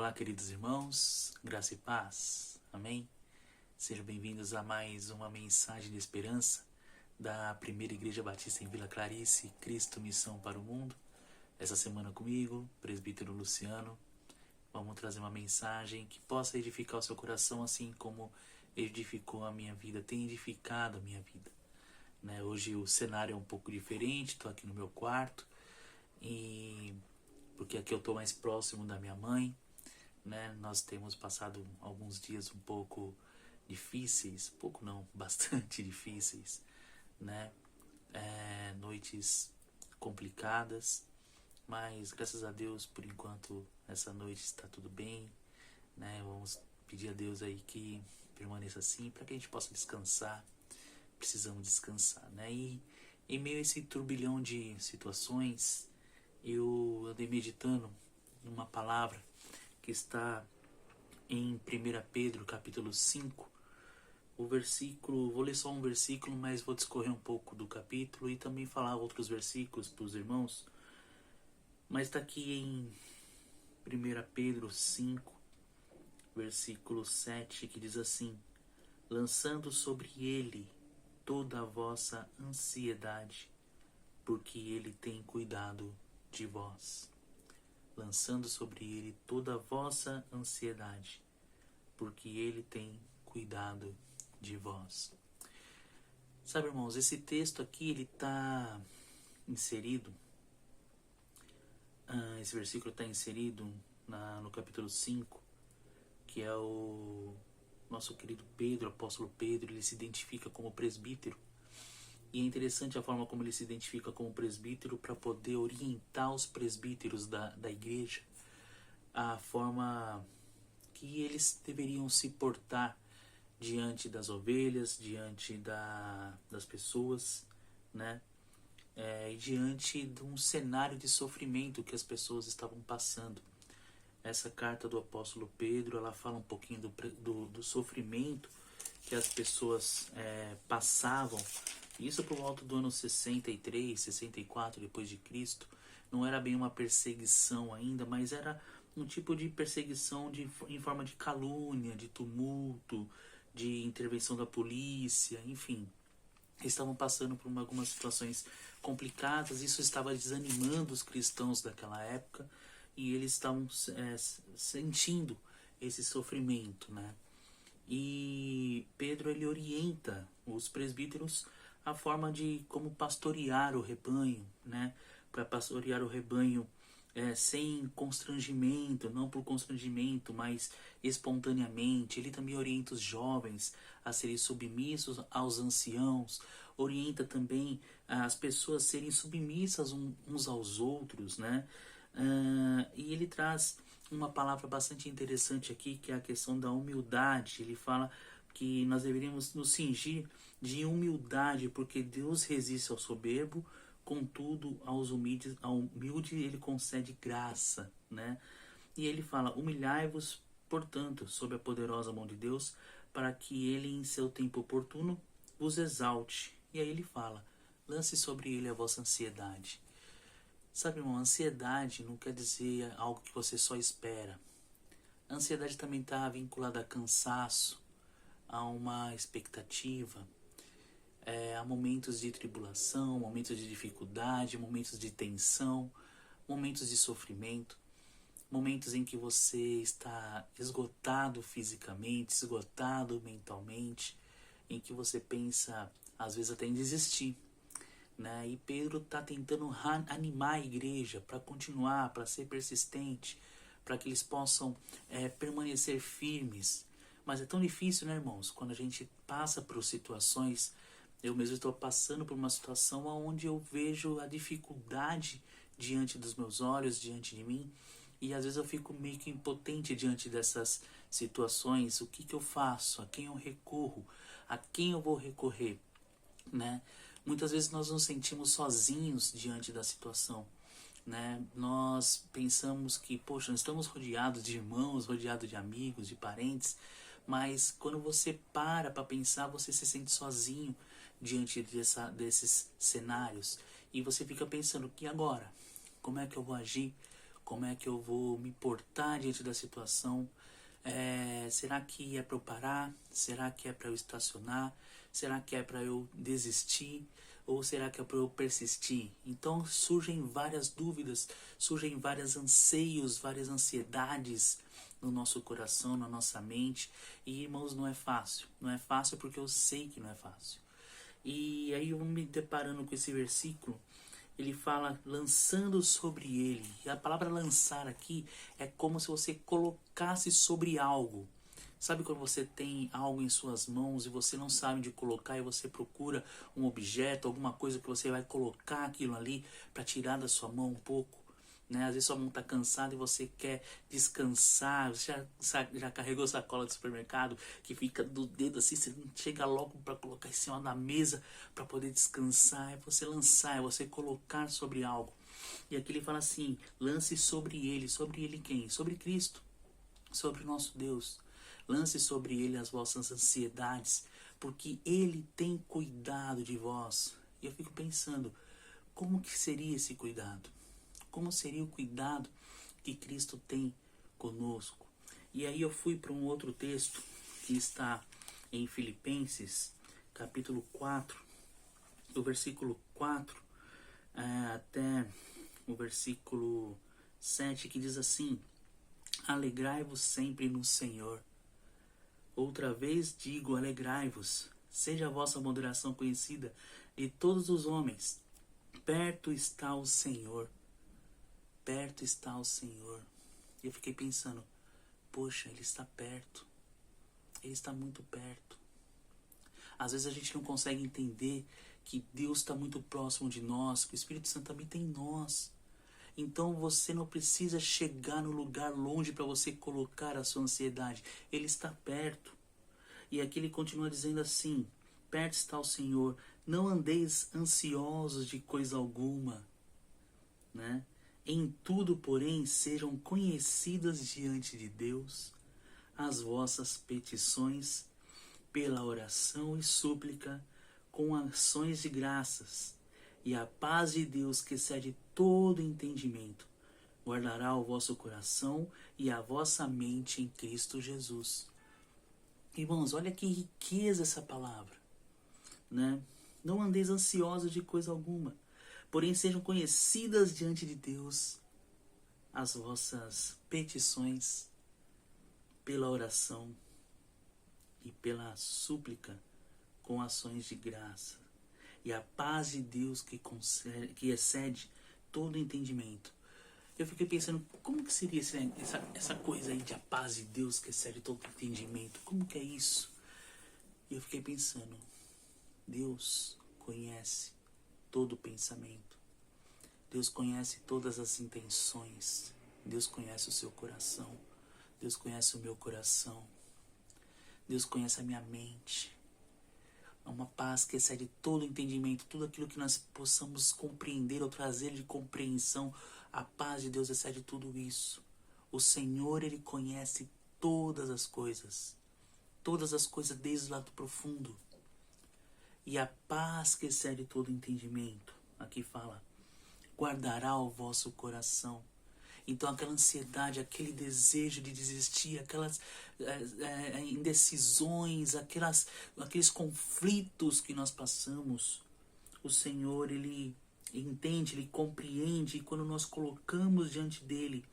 Olá, queridos irmãos, graça e paz, amém? Sejam bem-vindos a mais uma mensagem de esperança da Primeira Igreja Batista em Vila Clarice, Cristo Missão para o Mundo. Essa semana comigo, presbítero Luciano, vamos trazer uma mensagem que possa edificar o seu coração assim como edificou a minha vida, tem edificado a minha vida. Hoje o cenário é um pouco diferente, estou aqui no meu quarto, porque aqui eu estou mais próximo da minha mãe. Nós temos passado alguns dias um pouco difíceis, pouco não, bastante difíceis, noites complicadas, mas graças a Deus, por enquanto, essa noite está tudo bem, Vamos pedir a Deus aí que permaneça assim, para que a gente possa descansar. Precisamos descansar, E em meio a esse turbilhão de situações, eu andei meditando numa palavra que está em 1 Pedro, capítulo 5, o versículo, vou ler só um versículo, mas vou discorrer um pouco do capítulo e também falar outros versículos para os irmãos. Mas está aqui em 1 Pedro 5, versículo 7, que diz assim: lançando sobre ele toda a vossa ansiedade, porque ele tem cuidado de vós. Lançando sobre ele toda a vossa ansiedade, porque ele tem cuidado de vós. Sabe, irmãos, esse texto aqui, ele está inserido, esse versículo está inserido no capítulo 5, que é o nosso querido Pedro, apóstolo Pedro, ele se identifica como presbítero. E é interessante a forma como ele se identifica como presbítero para poder orientar os presbíteros da igreja a forma que eles deveriam se portar diante das ovelhas, diante das pessoas, e diante de um cenário de sofrimento que as pessoas estavam passando. Essa carta do apóstolo Pedro, ela fala um pouquinho do sofrimento que as pessoas passavam. Isso por volta do ano 63, 64 depois de Cristo. Não era bem uma perseguição ainda, mas era um tipo de perseguição em forma de calúnia, de tumulto, de intervenção da polícia, enfim. Eles estavam passando por algumas situações complicadas, isso estava desanimando os cristãos daquela época e eles estavam sentindo esse sofrimento, E Pedro, ele orienta os presbíteros a forma de como pastorear o rebanho, para pastorear o rebanho sem constrangimento, não por constrangimento, mas espontaneamente. Ele também orienta os jovens a serem submissos aos anciãos, orienta também as pessoas a serem submissas uns aos outros, e ele traz uma palavra bastante interessante aqui, que é a questão da humildade. Ele fala que nós deveríamos nos cingir de humildade, porque Deus resiste ao soberbo, contudo ao humilde ele concede graça, E ele fala: humilhai-vos, portanto, sob a poderosa mão de Deus, para que ele em seu tempo oportuno vos exalte. E aí ele fala: lance sobre ele a vossa ansiedade. Sabe, irmão, ansiedade não quer dizer algo que você só espera. A ansiedade também está vinculada a cansaço, a uma expectativa, a momentos de tribulação, momentos de dificuldade, momentos de tensão, momentos de sofrimento, momentos em que você está esgotado fisicamente, esgotado mentalmente, em que você pensa, às vezes, até em desistir. E Pedro está tentando animar a igreja para continuar, para ser persistente, para que eles possam permanecer firmes. Mas é tão difícil, irmãos? Quando a gente passa por situações, eu mesmo estou passando por uma situação onde eu vejo a dificuldade diante dos meus olhos, diante de mim, e às vezes eu fico meio que impotente diante dessas situações. O que eu faço? A quem eu recorro? A quem eu vou recorrer? Muitas vezes nós nos sentimos sozinhos diante da situação, Nós pensamos que, poxa, nós estamos rodeados de irmãos, rodeados de amigos, de parentes, mas quando você para pensar, você se sente sozinho diante desses cenários e você fica pensando: que agora? Como é que eu vou agir? Como é que eu vou me portar diante da situação? Será que é para eu parar? Será que é para eu estacionar? Será que é para eu desistir? Ou será que é para eu persistir? Então surgem várias dúvidas, surgem vários anseios, várias ansiedades no nosso coração, na nossa mente. E, irmãos, não é fácil. Não é fácil porque eu sei que não é fácil. E aí eu vou me deparando com esse versículo. Ele fala lançando sobre ele. E a palavra lançar aqui é como se você colocasse sobre algo. Sabe quando você tem algo em suas mãos e você não sabe onde colocar e você procura um objeto, alguma coisa que você vai colocar aquilo ali para tirar da sua mão um pouco? Né? Às vezes sua mão está cansada e você quer descansar. Você já carregou sacola de supermercado que fica do dedo assim, você não chega logo para colocar em cima da mesa para poder descansar. É você lançar, é você colocar sobre algo. E aqui ele fala assim, lance sobre ele. Sobre ele quem? Sobre Cristo, sobre o nosso Deus. Lance sobre ele as vossas ansiedades, porque ele tem cuidado de vós. E eu fico pensando, como que seria esse cuidado? Como seria o cuidado que Cristo tem conosco? E aí eu fui para um outro texto que está em Filipenses, capítulo 4, do versículo 4 até o versículo 7, que diz assim: alegrai-vos sempre no Senhor. Outra vez digo, alegrai-vos. Seja a vossa moderação conhecida de todos os homens. Perto está o Senhor. Perto está o Senhor. E eu fiquei pensando, poxa, Ele está perto. Ele está muito perto. Às vezes a gente não consegue entender que Deus está muito próximo de nós, que o Espírito Santo habita em nós. Então você não precisa chegar no lugar longe para você colocar a sua ansiedade. Ele está perto. E aqui ele continua dizendo assim, perto está o Senhor, não andeis ansiosos de coisa alguma, né? Em tudo, porém, sejam conhecidas diante de Deus as vossas petições pela oração e súplica com ações de graças. E a paz de Deus, que excede todo entendimento, guardará o vosso coração e a vossa mente em Cristo Jesus. Irmãos, olha que riqueza essa palavra, né? Não andeis ansiosos de coisa alguma, porém sejam conhecidas diante de Deus as vossas petições pela oração e pela súplica com ações de graça. E a paz de Deus que excede todo entendimento. Eu fiquei pensando, como que seria essa coisa aí de a paz de Deus que excede todo entendimento? Como que é isso? E eu fiquei pensando, Deus conhece todo o pensamento. Deus conhece todas as intenções. Deus conhece o seu coração. Deus conhece o meu coração. Deus conhece a minha mente. É uma paz que excede todo o entendimento, tudo aquilo que nós possamos compreender ou trazer de compreensão. A paz de Deus excede tudo isso. O Senhor, Ele conhece todas as coisas desde o lado profundo. E a paz que excede todo entendimento, aqui fala, guardará o vosso coração. Então aquela ansiedade, aquele desejo de desistir, aquelas indecisões, aqueles conflitos que nós passamos, o Senhor, Ele entende, Ele compreende, e quando nós colocamos diante dEle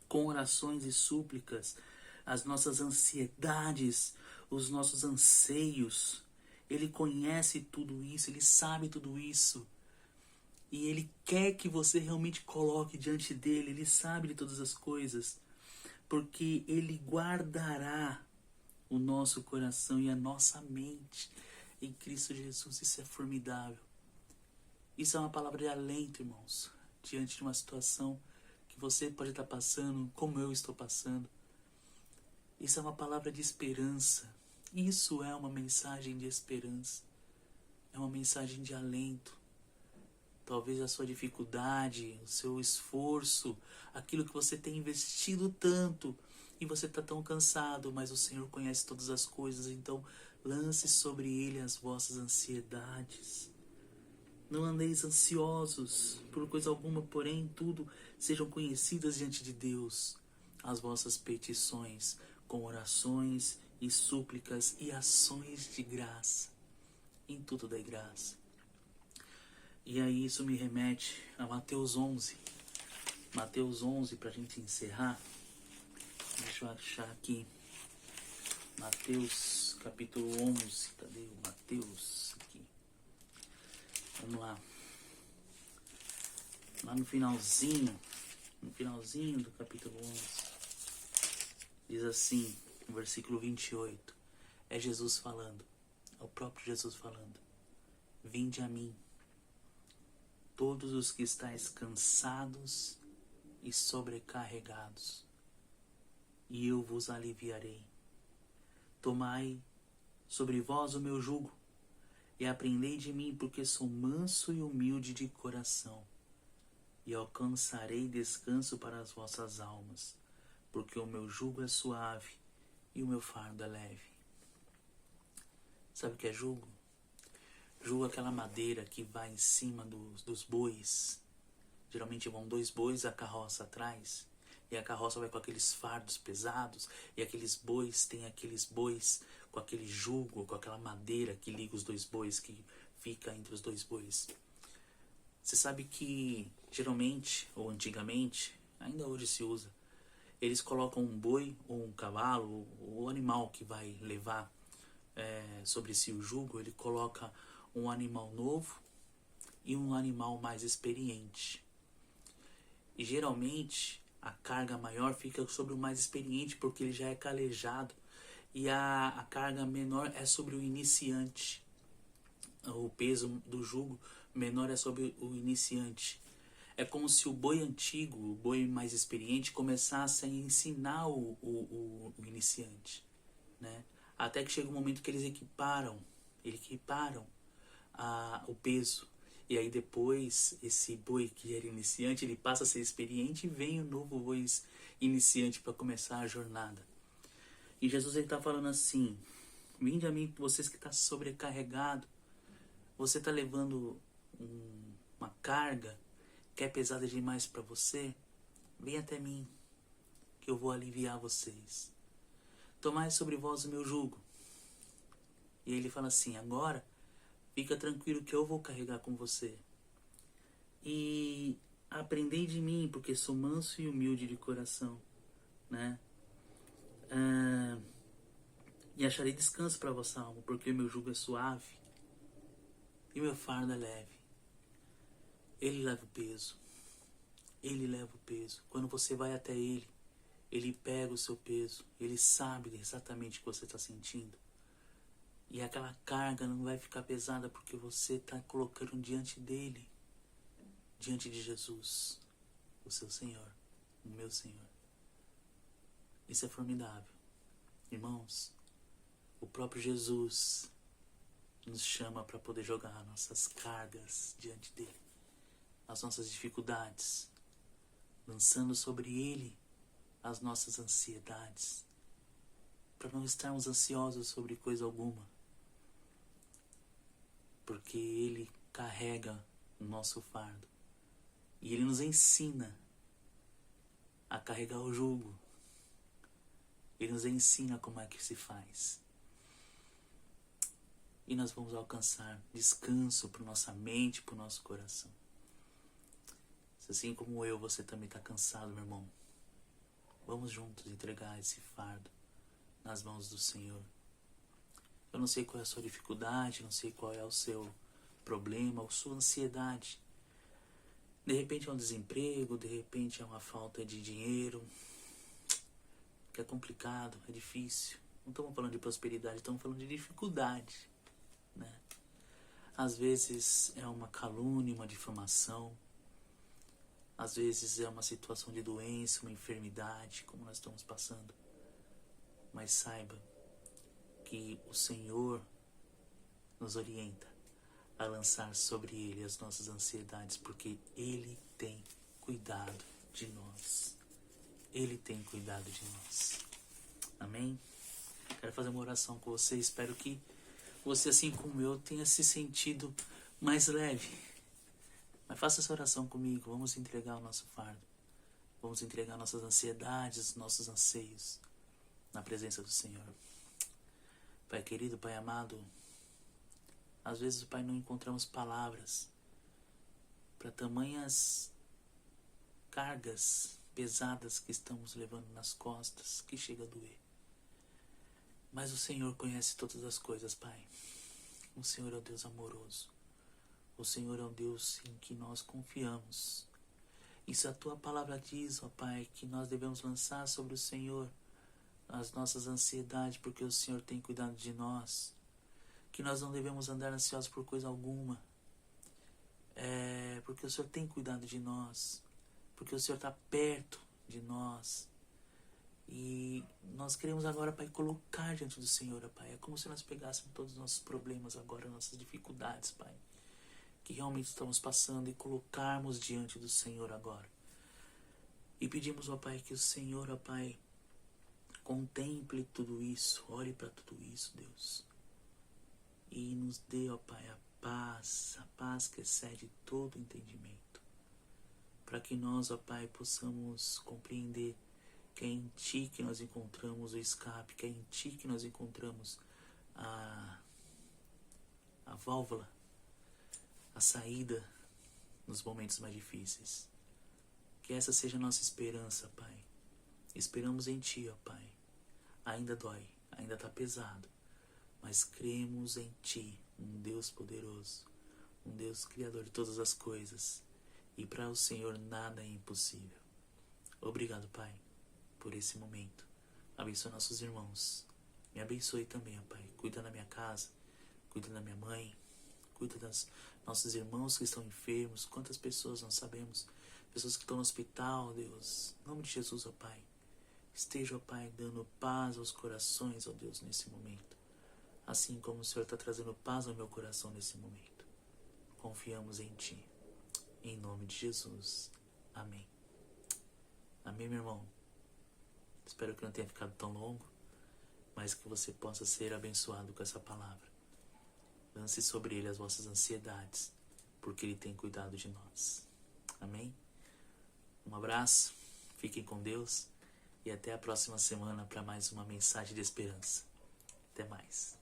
com orações e súplicas, as nossas ansiedades, os nossos anseios, Ele conhece tudo isso, Ele sabe tudo isso. E Ele quer que você realmente coloque diante dEle. Ele sabe de todas as coisas. Porque Ele guardará o nosso coração e a nossa mente em Cristo Jesus. Isso é formidável. Isso é uma palavra de alento, irmãos. Diante de uma situação que você pode estar passando, como eu estou passando. Isso é uma palavra de esperança. Isso é uma mensagem de esperança. É uma mensagem de alento. Talvez a sua dificuldade, o seu esforço, aquilo que você tem investido tanto e você está tão cansado, mas o Senhor conhece todas as coisas, então lance sobre Ele as vossas ansiedades. Não andeis ansiosos por coisa alguma, porém, tudo sejam conhecidas diante de Deus as vossas petições, com orações e súplicas e ações de graça. Em tudo dai graça. E aí isso me remete a Mateus 11. Mateus 11, para a gente encerrar. Deixa eu achar aqui. Mateus capítulo 11. Cadê o Mateus? Aqui. Vamos lá. Lá no finalzinho do capítulo 11, diz assim, no versículo 28, é Jesus falando, é o próprio Jesus falando: vinde a mim, todos os que estáis cansados e sobrecarregados, e eu vos aliviarei. Tomai sobre vós o meu jugo, e aprendei de mim, porque sou manso e humilde de coração, e alcançarei descanso para as vossas almas, porque o meu jugo é suave e o meu fardo é leve. Sabe o que é jugo? Jugo é aquela madeira que vai em cima dos bois. Geralmente vão 2 bois, a carroça atrás, e a carroça vai com aqueles fardos pesados, e aqueles bois tem aqueles bois com aquele jugo, com aquela madeira que liga os 2 bois, que fica entre os 2 bois. Você sabe que geralmente, ou antigamente, ainda hoje se usa, eles colocam um boi ou um cavalo, ou o animal que vai levar sobre si o jugo, ele coloca um animal novo e um animal mais experiente. E geralmente a carga maior fica sobre o mais experiente, porque ele já é calejado, e a carga menor é sobre o iniciante. O peso do jugo menor é sobre o iniciante. É como se o boi antigo, o boi mais experiente, começasse a ensinar o iniciante, né? Até que chega um momento que eles equiparam o peso. E aí depois, esse boi que era iniciante, ele passa a ser experiente, e vem o novo boi iniciante para começar a jornada. E Jesus está falando assim: vinde a mim, vocês que estão sobrecarregados. Você está levando uma carga que é pesada demais para você? Vem até mim, que eu vou aliviar vocês. Tomai sobre vós o meu jugo. E ele fala assim: agora fica tranquilo que eu vou carregar com você. E aprendei de mim, porque sou manso e humilde de coração, né? E acharei descanso para a vossa alma, porque o meu jugo é suave e o meu fardo é leve. Ele leva o peso. Ele leva o peso. Quando você vai até ele, ele pega o seu peso. Ele sabe exatamente o que você está sentindo. E aquela carga não vai ficar pesada, porque você está colocando diante dele, diante de Jesus, o seu Senhor, o meu Senhor. Isso é formidável. Irmãos, o próprio Jesus nos chama para poder jogar nossas cargas diante dele, as nossas dificuldades, lançando sobre ele as nossas ansiedades, para não estarmos ansiosos sobre coisa alguma, porque ele carrega o nosso fardo e ele nos ensina a carregar o jugo. Ele nos ensina como é que se faz. E nós vamos alcançar descanso para nossa mente, para o nosso coração. Se assim como eu, você também está cansado, meu irmão, vamos juntos entregar esse fardo nas mãos do Senhor. Eu não sei qual é a sua dificuldade, não sei qual é o seu problema, ou sua ansiedade. De repente é um desemprego, de repente é uma falta de dinheiro, que é complicado, é difícil. Não estamos falando de prosperidade, estamos falando de dificuldade, né? Às vezes é uma calúnia, uma difamação. Às vezes é uma situação de doença, uma enfermidade, como nós estamos passando. Mas saiba que o Senhor nos orienta a lançar sobre Ele as nossas ansiedades, porque Ele tem cuidado de nós. Ele tem cuidado de nós. Amém? Quero fazer uma oração com você. Espero que você, assim como eu, tenha se sentido mais leve Mas faça essa oração comigo. Vamos entregar o nosso fardo. Vamos entregar nossas ansiedades, nossos anseios na presença do Senhor. Pai querido, Pai amado, às vezes, Pai, não encontramos palavras para tamanhas cargas pesadas que estamos levando nas costas, que chega a doer. Mas o Senhor conhece todas as coisas, Pai. O Senhor é um Deus amoroso. O Senhor é um Deus em que nós confiamos. E se a Tua palavra diz, ó Pai, que nós devemos lançar sobre o Senhor as nossas ansiedades, porque o Senhor tem cuidado de nós, que nós não devemos andar ansiosos por coisa alguma, porque o Senhor tem cuidado de nós, porque o Senhor está perto de nós. E nós queremos agora, Pai, colocar diante do Senhor, ó Pai. É como se nós pegássemos todos os nossos problemas agora, nossas dificuldades, Pai, que realmente estamos passando, e colocarmos diante do Senhor agora. E pedimos, ó Pai, que o Senhor, ó Pai, contemple tudo isso, olhe para tudo isso, Deus. E nos dê, ó Pai, a paz que excede todo entendimento. Para que nós, ó Pai, possamos compreender que é em Ti que nós encontramos o escape, que é em Ti que nós encontramos a válvula, a saída nos momentos mais difíceis. Que essa seja a nossa esperança, Pai. Esperamos em Ti, ó Pai. Ainda dói, ainda está pesado, mas cremos em Ti, um Deus poderoso, um Deus criador de todas as coisas, e para o Senhor nada é impossível. Obrigado, Pai, por esse momento. Abençoe nossos irmãos, me abençoe também, ó Pai. Cuida da minha casa, cuida da minha mãe, cuida dos nossos irmãos que estão enfermos. Quantas pessoas nós sabemos, pessoas que estão no hospital, Deus. Em nome de Jesus, ó Pai. Esteja, ó Pai, dando paz aos corações, ó Deus, nesse momento. Assim como o Senhor está trazendo paz ao meu coração nesse momento. Confiamos em Ti. Em nome de Jesus. Amém. Amém, meu irmão. Espero que não tenha ficado tão longo, mas que você possa ser abençoado com essa palavra. Lance sobre Ele as vossas ansiedades, porque Ele tem cuidado de nós. Amém? Um abraço, fiquem com Deus. E até a próxima semana para mais uma mensagem de esperança. Até mais.